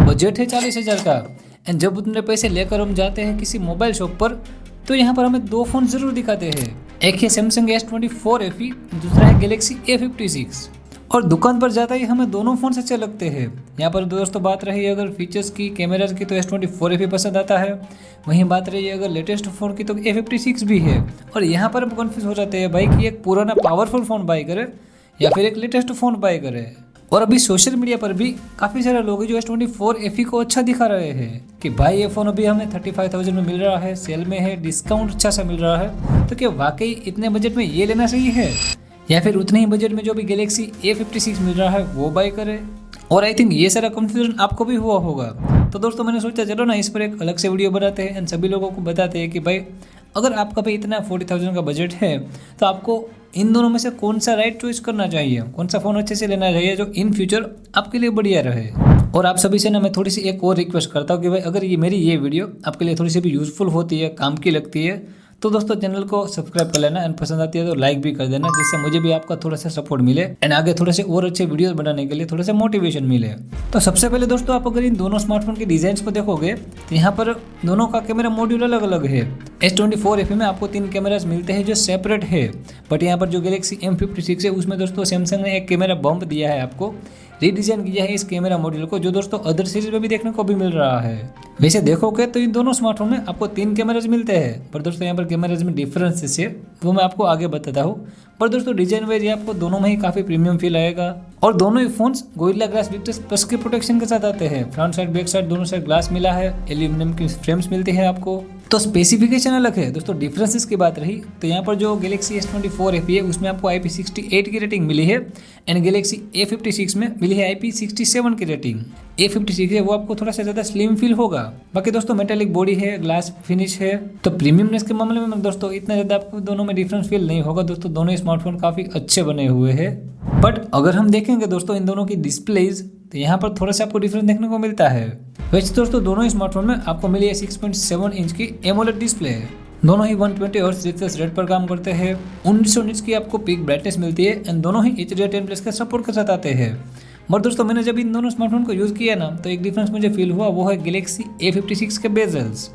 Budget है 40,000 का। And जब उतने पैसे लेकर हम जाते हैं किसी मोबाइल शॉप पर तो यहाँ पर हमें दो फ़ोन ज़रूर दिखाते हैं। एक है सैमसंग S24 FE, दूसरा है गैलेक्सी A56। और दुकान पर जाता ही हमें दोनों फ़ोन अच्छे लगते हैं। यहाँ पर दोस्तों बात रही अगर फीचर्स की, कैमराज की, तो S24 FE पसंद आता है। वहीं बात रही अगर लेटेस्ट फ़ोन की तो A56 भी है। और यहाँ पर हम कन्फ्यूज़ हो जाते हैं भाई कि एक पुराना पावरफुल फ़ोन बाय करें या फिर एक लेटेस्ट फ़ोन बाय करें। और अभी सोशल मीडिया पर भी काफ़ी सारे लोग हैं जो S24 FE को अच्छा दिखा रहे हैं कि भाई ये फ़ोन अभी हमें 35,000 में मिल रहा है, सेल में है, डिस्काउंट अच्छा सा मिल रहा है। तो क्या वाकई इतने बजट में ये लेना सही है या फिर उतने ही बजट में जो भी गैलेक्सी A56 मिल रहा है वो बाय करें। और आई थिंक ये सारा कंफ्यूजन आपको भी हुआ होगा। तो दोस्तों मैंने सोचा चलो ना इस पर एक अलग से वीडियो बनाते हैं एंड सभी लोगों को बताते हैं कि भाई अगर आपका भी इतना 40,000 का बजट है तो आपको इन दोनों में से कौन सा राइट चॉइस करना चाहिए, कौन सा फ़ोन अच्छे से लेना चाहिए जो इन फ्यूचर आपके लिए बढ़िया रहे। और आप सभी से ना मैं थोड़ी सी एक और रिक्वेस्ट करता हूँ कि भाई अगर ये वीडियो आपके लिए थोड़ी सी भी यूज़फुल होती है, काम की लगती है, तो दोस्तों चैनल को सब्सक्राइब कर लेना एंड पसंद आती है तो लाइक भी कर देना, जिससे मुझे भी आपका थोड़ा सा सपोर्ट मिले एंड आगे थोड़े से और अच्छे वीडियोस बनाने के लिए थोड़ा सा मोटिवेशन मिले। तो सबसे पहले दोस्तों आप अगर इन दोनों स्मार्टफोन के डिजाइन को देखोगे तो यहाँ पर दोनों का कैमरा मॉड्यूल अलग अलग है। S24 FE में आपको 3 कैमरास मिलते हैं जो सेपरेट है, बट यहाँ पर जो गैलेक्सी M56 है उसमें दोस्तों सैमसंग ने एक कैमरा बम्प दिया है, आपको रीडिजाइन किया है इस कैमरा मॉड्यूल को, जो दोस्तों अदर सीरीज में भी देखने को भी मिल रहा है। वैसे देखोगे तो इन दोनों स्मार्टफोन में आपको 3 कैमराज मिलते हैं, पर दोस्तों यहाँ पर कैमराज में डिफरेंसेस है वो मैं आपको आगे बताता हूँ। पर दोस्तों डिजाइन वाइज आपको दोनों में ही काफ़ी प्रीमियम फील आएगा। और दोनों ही phones Gorilla Glass Victus plus के प्रोटेक्शन के साथ आते हैं। फ्रंट साइड बैक साइड दोनों साइड ग्लास मिला है, एल्यूमिनियम की फ्रेम्स मिलती है आपको। तो स्पेसिफिकेशन अलग है दोस्तों। डिफरेंसेस की बात रही तो यहाँ पर जो गैलेक्सी S24 FE है उसमें आपको IP68 की रेटिंग मिली है एंड गैलेक्सी A56 में मिली है IP67 की रेटिंग। A56 है वो आपको थोड़ा सा ज़्यादा स्लिम फील होगा। बाकी दोस्तों मेटेलिक बॉडी है, ग्लास फिनिश है, तो प्रीमियमनेस के मामले में दोस्तों इतना ज़्यादा आपको दोनों में डिफरेंस फील नहीं होगा। दोस्तों दोनों स्मार्टफोन काफ़ी अच्छे बने हुए हैं। बट अगर हम देखेंगे दोस्तों इन दोनों की डिस्प्लेज तो यहाँ पर थोड़ा सा आपको डिफरेंस देखने को मिलता है। वैसे दोस्तों दोनों ही स्मार्टफोन में आपको मिली है 6.7 इंच की एमोलेड डिस्प्ले। दोनों ही 120 हर्ट्ज रिफ्रेश रेट पर काम करते हैं। 1900 निट्स की आपको पीक ब्राइटनेस मिलती है एंड दोनों ही HDR10+ का सपोर्ट के साथ आते हैं। बट दोस्तों मैंने जब इन दोनों स्मार्टफोन को यूज़ किया ना तो एक डिफरेंस मुझे फील हुआ, वो है गैलेक्सी A56 के बेजल्स।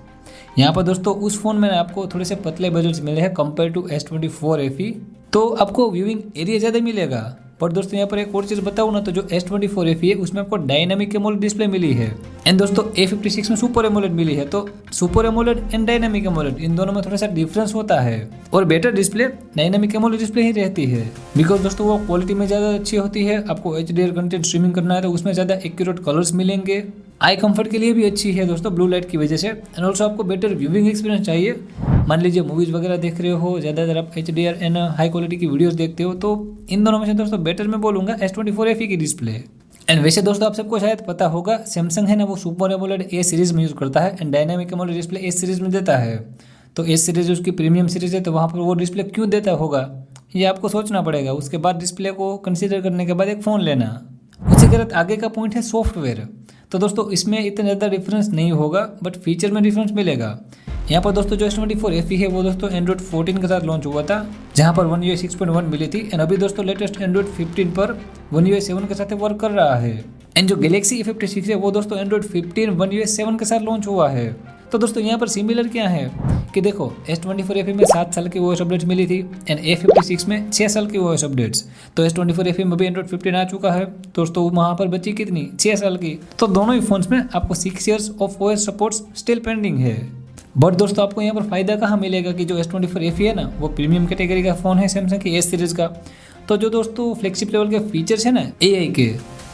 यहाँ पर दोस्तों उस फोन में आपको थोड़े से पतले बेजल्स मिले हैं कंपेयर टू S24 FE, तो आपको व्यूइंग एरिया ज़्यादा मिलेगा। पर दोस्तों यहाँ पर एक और चीज़ बताऊँ ना तो जो S24 FE है उसमें आपको डायनामिक एमोलेड डिस्प्ले मिली है एंड दोस्तों A56 में सुपर एमोलेड मिली है। तो super AMOLED and dynamic AMOLED इन दोनों में थोड़ा सा डिफरेंस होता है और better display dynamic AMOLED display ही रहती है, बिकॉज दोस्तों वो क्वालिटी में ज़्यादा अच्छी होती है। आपको HDR कंटेंट स्ट्रीमिंग करना है तो उसमें ज़्यादा एक्यूरेट कलर्स मिलेंगे। आई कंफर्ट के लिए भी अच्छी है दोस्तों ब्लू लाइट की वजह से। एंड ऑल्सो आपको बेटर व्यूइंग एक्सपीरियंस चाहिए, मान लीजिए मूवीज़ वगैरह देख रहे हो, ज़्यादातर आप HDR एंड हाई क्वालिटी की वीडियोस देखते हो, तो इन दोनों में से दोस्तों बेटर मैं बोलूँगा S24 FE की डिस्प्ले। एंड वैसे दोस्तों आप सबको शायद पता होगा सैमसंग है ना वो सुपर एमोलेड A सीरीज़ में यूज़ करता है and dynamic AMOLED display S series में देता है। तो S सीरीज़ उसकी प्रीमियम सीरीज़ है तो वहाँ पर वो डिस्प्ले क्यों देता होगा ये आपको सोचना पड़ेगा। उसके बाद डिस्प्ले को कंसिडर करने के बाद एक फ़ोन लेना। उसी के साथ आगे का पॉइंट है सॉफ्टवेयर। तो दोस्तों इसमें इतना ज़्यादा डिफरेंस नहीं होगा बट फीचर में डिफरेंस मिलेगा। यहाँ पर दोस्तों जो S24 FE है वो दोस्तों Android 14 के साथ लॉन्च हुआ था, जहाँ पर One UI 6.1 मिली थी एंड अभी दोस्तों लेटेस्ट Android 15 पर One UI 7 के साथ वर्क कर रहा है। एंड जो गैलेक्सी A56 है वो दोस्तों Android 15 One UI 7 के साथ लॉन्च हुआ है। तो दोस्तों यहाँ पर सिमिलर क्या है कि देखो S24 FE में 7 साल की OS अपडेट्स मिली थी एंड A56 में 6 साल की OS अपडेट्स। तो S24 FE में भी Android 15 आ चुका है दोस्तों, वहाँ पर बची कितनी 6 साल की। तो दोनों ही फोन्स में आपको 6 years of OS supports still pending है। बट दोस्तों आपको यहाँ पर फ़ायदा कहाँ मिलेगा कि जो S24 FE है ना वो प्रीमियम कैटेगरी का फ़ोन है सैमसंग की S सीरीज़ का। तो जो दोस्तों फ्लैगशिप लेवल के फीचर्स है ना AI के,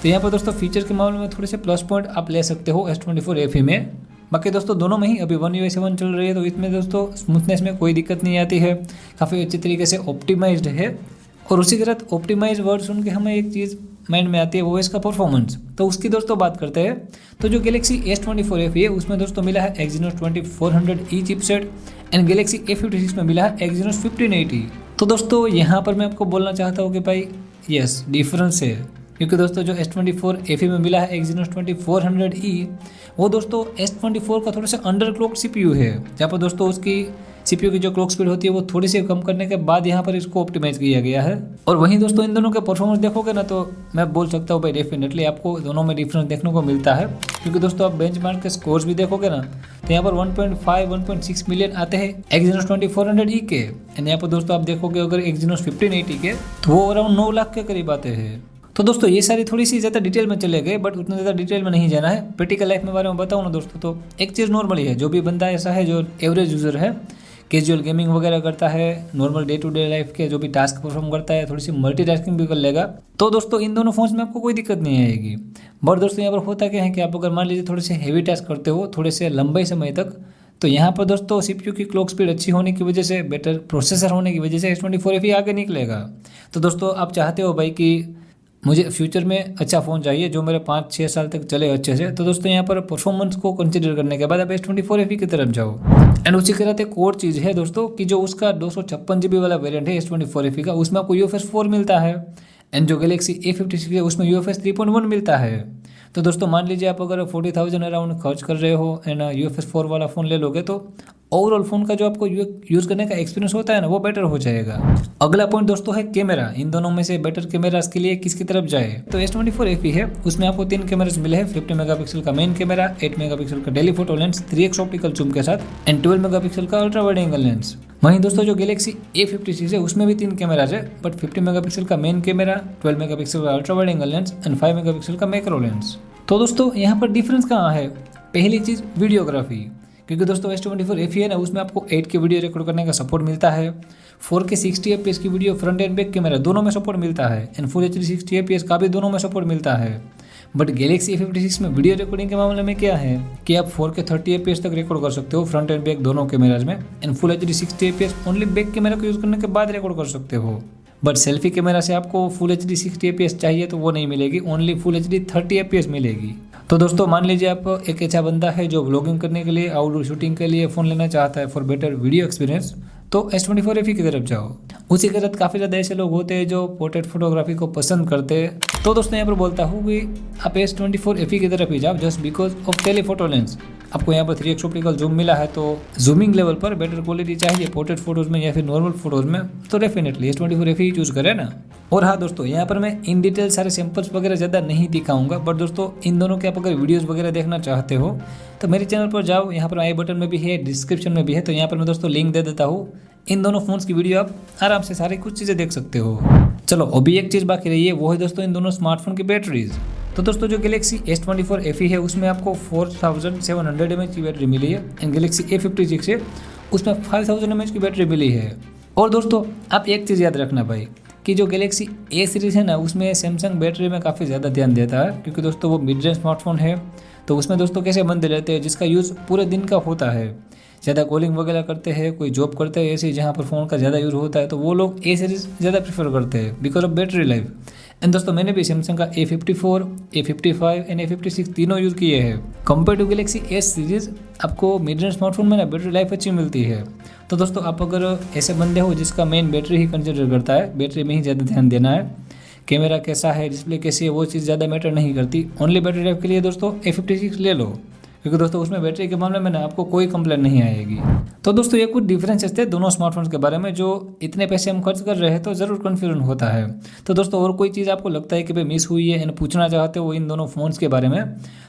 तो यहाँ पर दोस्तों फीचर के मामले में थोड़े से प्लस पॉइंट आप ले सकते हो S24 FE में। बाकी दोस्तों दोनों में ही अभी One UI 7 चल रही है तो इसमें दोस्तों स्मूथनेस में कोई दिक्कत नहीं आती है, काफ़ी अच्छी तरीके से ऑप्टिमाइज्ड है। और उसी के साथ ऑप्टिमाइज वर्ड सुन के हमें एक चीज़ माइंड में आती है वो है इसका परफॉर्मेंस। तो उसकी दोस्तों बात करते हैं तो जो गैलेक्सी S24 FE है उसमें दोस्तों मिला है Exynos 2400E chipset and Galaxy A56 में मिला है Exynos 1580। तो दोस्तों यहाँ पर मैं आपको बोलना चाहता हूँ कि भाई यस डिफरेंस है, क्योंकि दोस्तों जो S24 FE में मिला है Exynos 2400E वो दोस्तों S24 का थोड़ा सा अंडर क्लॉक CPU है, जहाँ पर दोस्तों उसकी CPU की जो क्लॉक स्पीड होती है वो थोड़ी सी कम करने के बाद यहाँ पर इसको ऑप्टिमाइज किया गया है। और वहीं दोस्तों इन दोनों के परफॉर्मेंस देखोगे ना तो मैं बोल सकता हूँ भाई डेफिनेटली आपको दोनों में डिफरेंस देखने को मिलता है, क्योंकि दोस्तों आप बेंचमार्क के स्कोर्स भी देखोगे ना तो यहाँ पर 1.5 1.6 मिलियन आते हैं Exynos 2400E के, एंड यहाँ पर दोस्तों आप देखोगे अगर Exynos 1580 के तो वो अराउंड 9 लाख के करीब आते हैं। तो दोस्तों ये सारी थोड़ी सी ज़्यादा डिटेल में चले गए, बट उतना ज़्यादा डिटेल में नहीं जाना है। प्रैक्टिकल लाइफ में बारे में बताऊँ ना दोस्तों, तो एक चीज़ नॉर्मली है, जो भी बंदा ऐसा है जो एवरेज यूज़र है, कैजुअल गेमिंग वगैरह करता है, normal day to day life के जो भी टास्क परफॉर्म करता है, थोड़ी सी मल्टीटास्किंग भी कर लेगा, तो दोस्तों इन दोनों फोन्स में आपको कोई दिक्कत नहीं आएगी। बट दोस्तों यहाँ पर होता क्या है कि आप अगर मान लीजिए थोड़े से हेवी टास्क करते हो थोड़े से लंबे समय तक, तो यहाँ पर दोस्तों CPU की क्लॉक स्पीड अच्छी होने की वजह से, बेटर प्रोसेसर होने की वजह से S24FE आगे निकलेगा। तो दोस्तों आप चाहते हो भाई कि मुझे फ्यूचर में अच्छा फ़ोन चाहिए जो मेरे 5-6 साल तक चले अच्छे से, तो दोस्तों यहाँ पर परफॉर्मेंस को कंसीडर करने के बाद आप S24FE की तरफ जाओ। एंड उसी के साथ एक और चीज़ है दोस्तों कि जो उसका 256 GB वाला वेरिएंट है S24FE का, उसमें आपको UFS 4 मिलता है, एंड जो गैलेक्सी A56 है उसमें UFS 3.1 मिलता है। तो दोस्तों मान लीजिए आप अगर 40,000 अराउंड खर्च कर रहे हो एंड UFS 4 वाला फ़ोन ले लोगे तो ओवरऑल फ़ोन का जो आपको यूज़ करने का एक्सपीरियंस होता है ना वो बेटर हो जाएगा। अगला पॉइंट दोस्तों है कैमरा। इन दोनों में से बेटर कैमरास के लिए किसकी तरफ जाए, तो S24FE है, उसमें आपको 3 कैमरास मिले हैं। 50 मेगापिक्सल का मेन कैमरा, 8 मेगापिक्सल का telephoto lens 3x optical zoom के साथ, एंड 12 मेगापिक्सल का अल्ट्रा वाइड एंगल लेंस। वहीं दोस्तों जो गैलेक्सी A56 है उसमें भी 3 कैमराज है, बट 50 मेगापिक्सल का मेन कैमरा, 12 मेगापिक्सल का ultra wide angle lens and 5 megapixel का मैक्रो लेंस। तो दोस्तों यहाँ पर डिफरेंस कहाँ है, पहली चीज़ वीडियोग्राफी, क्योंकि दोस्तों S24FE है ना उसमें आपको 8 के वीडियो रिकॉर्ड करने का सपोर्ट मिलता है, 4K 60 FPS की video front end back camera दोनों में सपोर्ट मिलता है, एंड फुल HD 60 FPS का भी दोनों में सपोर्ट मिलता है। बट गैलेक्सी A56 में वीडियो रिकॉर्डिंग के मामले में क्या है कि आप 4K 30 FPS तक रिकॉर्ड कर सकते हो फ्रंट एंड बैक दोनों कैमराज में, and full HD 60 FPS only back camera को यूज़ करने के बाद रिकॉर्ड कर सकते हो। बट सेल्फी कैमरा से आपको फुल HD 60 FPS चाहिए तो वो नहीं मिलेगी, ओनली फुल HD 30 FPS मिलेगी। तो दोस्तों मान लीजिए आप एक अच्छा बंदा है जो व्लॉगिंग करने के लिए, आउटडोर शूटिंग के लिए फ़ोन लेना चाहता है फॉर बेटर वीडियो एक्सपीरियंस, तो S24FE की तरफ जाओ। उसी के साथ काफ़ी ज़्यादा ऐसे लोग होते हैं जो पोर्ट्रेट फोटोग्राफी को पसंद करते हैं, तो दोस्तों यहाँ पर बोलता हूँ कि आप S24FE की तरफ ही जाओ just because of telephoto lens. आपको यहाँ पर 3x ऑप्टिकल जूम मिला है, तो जूमिंग लेवल पर बेटर क्वालिटी चाहिए पोर्ट्रेट फोटोज़ में या फिर नॉर्मल फोटोज़ में, तो डेफिनेटली S24FE चूज़ करें ना। और हाँ दोस्तों यहाँ पर मैं इन डिटेल सारे सैंपल्स वगैरह ज़्यादा नहीं दिखाऊंगा, बट दोस्तों इन दोनों के आप अगर वीडियोस वगैरह देखना चाहते हो तो मेरे चैनल पर जाओ, यहाँ पर आई बटन में भी है, डिस्क्रिप्शन में भी है, तो यहाँ पर मैं दोस्तों लिंक दे देता हूँ। इन दोनों फ़ोन्स की वीडियो आप आराम से सारी कुछ चीज़ें देख सकते हो। चलो अभी एक चीज़ बाकी रही है, वो है दोस्तों इन दोनों स्मार्टफोन की बैटरीज। तो दोस्तों जो गैलेक्सी S24FE है उसमें आपको 4700 mAh की बैटरी मिली है, एंड गैलेक्सी A56 है उसमें 5000 mAh की बैटरी मिली है। और दोस्तों आप एक चीज़ याद रखना भाई कि जो गैलेक्सी A सीरीज़ है ना उसमें सैमसंग बैटरी में काफ़ी ज़्यादा ध्यान देता है, क्योंकि दोस्तों वो मिड रेंज स्मार्टफोन है, तो उसमें दोस्तों कैसे बंदे रहते हैं जिसका यूज़ पूरे दिन का होता है, ज़्यादा कॉलिंग वगैरह करते हैं, कोई जॉब करते हैं ऐसे जहाँ पर फ़ोन का ज़्यादा यूज़ होता है, तो वो लोग A सीरीज़ ज़्यादा प्रेफर करते हैं because of battery life. And दोस्तों मैंने भी सैमसंग का A54, A55 एंड A56 तीनों यूज़ किए हैं। Compare to Galaxy S series आपको मिड रेंज स्मार्टफोन में ना बैटरी लाइफ अच्छी मिलती है। तो दोस्तों आप अगर ऐसे बंदे हो जिसका मेन बैटरी ही कंसिडर करता है, बैटरी में ही ज़्यादा ध्यान देना है, कैमरा कैसा है, डिस्प्ले कैसी है, वो चीज़ ज़्यादा मैटर नहीं करती, ओनली बैटरी लाइफ के लिए दोस्तों A56 ले लो, क्योंकि दोस्तों उसमें बैटरी के मामले में ना आपको कोई कंप्लेंट नहीं आएगी। तो दोस्तों ये कुछ डिफरेंसेस थे दोनों स्मार्टफोन्स के बारे में, जो इतने पैसे हम खर्च कर रहे हैं तो ज़रूर कन्फ्यूजन होता है। तो दोस्तों और कोई चीज़ आपको लगता है कि भाई मिस हुई है एंड पूछना चाहते हो इन दोनों फ़ोन्स के बारे में,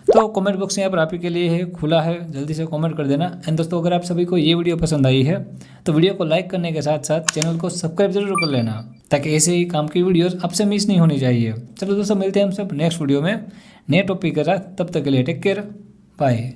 तो कमेंट बॉक्स यहाँ पर आप ही के लिए है, खुला है, जल्दी से कमेंट कर देना। एंड दोस्तों अगर आप सभी को ये वीडियो पसंद आई है तो वीडियो को लाइक करने के साथ साथ चैनल को सब्सक्राइब जरूर कर लेना, ताकि ऐसे ही काम की वीडियोस आपसे मिस नहीं होनी चाहिए। चलो दोस्तों मिलते हैं हम सब नेक्स्ट वीडियो में नए टॉपिक के साथ, तब तक के लिए टेक केयर, बाय।